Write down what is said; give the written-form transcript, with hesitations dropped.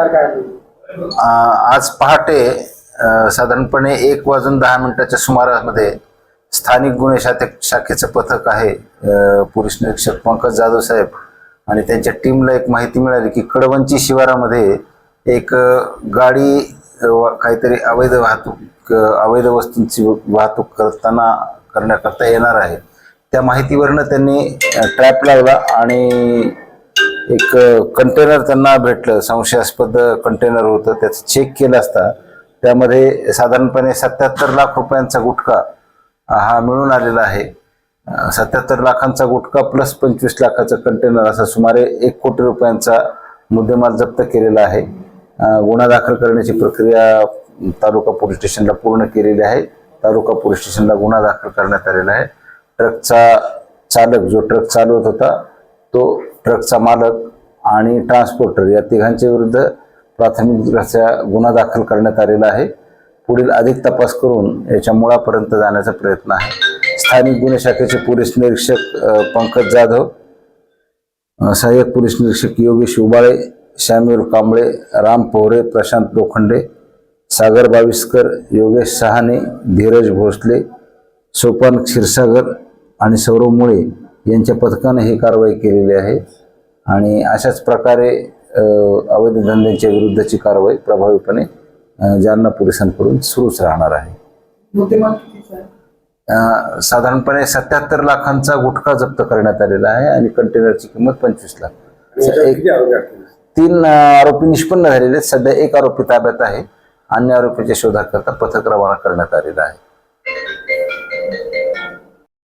आज पहाटे साधारणपणे 1:10 सुमारामध्ये स्थानिक गुन्हे शाखेचं पथक आहे, पोलीस निरीक्षक पंकज जाधव साहेब आणि त्यांच्या टीमला एक माहिती मिळाली की कडवंची शिवारामध्ये एक गाडी काहीतरी अवैध वस्तूंची वाहतूक करण्याकरता येणार आहे. त्या माहितीवरनं त्यांनी ट्रॅप लावला आणि एक कंटेनर त्यांना भेटलं. संशयास्पद कंटेनर होतं. त्याचं चेक केलं असता त्यामध्ये साधारणपणे 77 लाख रुपयांचा गुटखा हा मिळून आलेला आहे. 77 लाखांचा गुटखा प्लस 25 लाखाचं कंटेनर असा सुमारे 1 कोटी रुपयांचा मुद्देमाल जप्त केलेला आहे. गुन्हा दाखल करण्याची प्रक्रिया तालुका पोलीस स्टेशनला पूर्ण केलेली आहे. तालुका पोलीस स्टेशनला गुन्हा दाखल करण्यात आलेला आहे. ट्रकचा चालक जो ट्रक चालवत होता तो ट्रकचा मालक आणि ट्रान्सपोर्टर या तिघांच्या विरुद्ध प्राथमिक गुन्हा दाखल करण्यात आलेला आहे. पुढील अधिक तपास करून याच्या मुळापर्यंत जाण्याचा प्रयत्न आहे. स्थानिक गुन्हे शाखेचे पोलीस निरीक्षक पंकज जाधव, सहाय्यक पोलीस निरीक्षक योगेश उबाळे, श्यामवीर कांबळे, राम पोहरे, प्रशांत लोखंडे, सागर बाविस्कर, योगेश सहाने, धीरज भोसले, सोपान क्षीरसागर आणि सौरव मुळे यांच्या पथकाने ही कारवाई केलेली आहे. आणि अशाच प्रकारे अवैध धंद्यांच्या विरुद्धची कारवाई प्रभावीपणे जालना पोलिसांकडून सुरूच राहणार आहे. साधारणपणे 77 लाखांचा गुटखा जप्त करण्यात आलेला आहे आणि कंटेनरची किंमत 25 लाख. 3 आरोपी निष्पन्न झालेले आहेत. सध्या 1 आरोपी ताब्यात आहे. अन्य आरोपीच्या शोधाकरता पथक रवाना करण्यात आलेला आहे.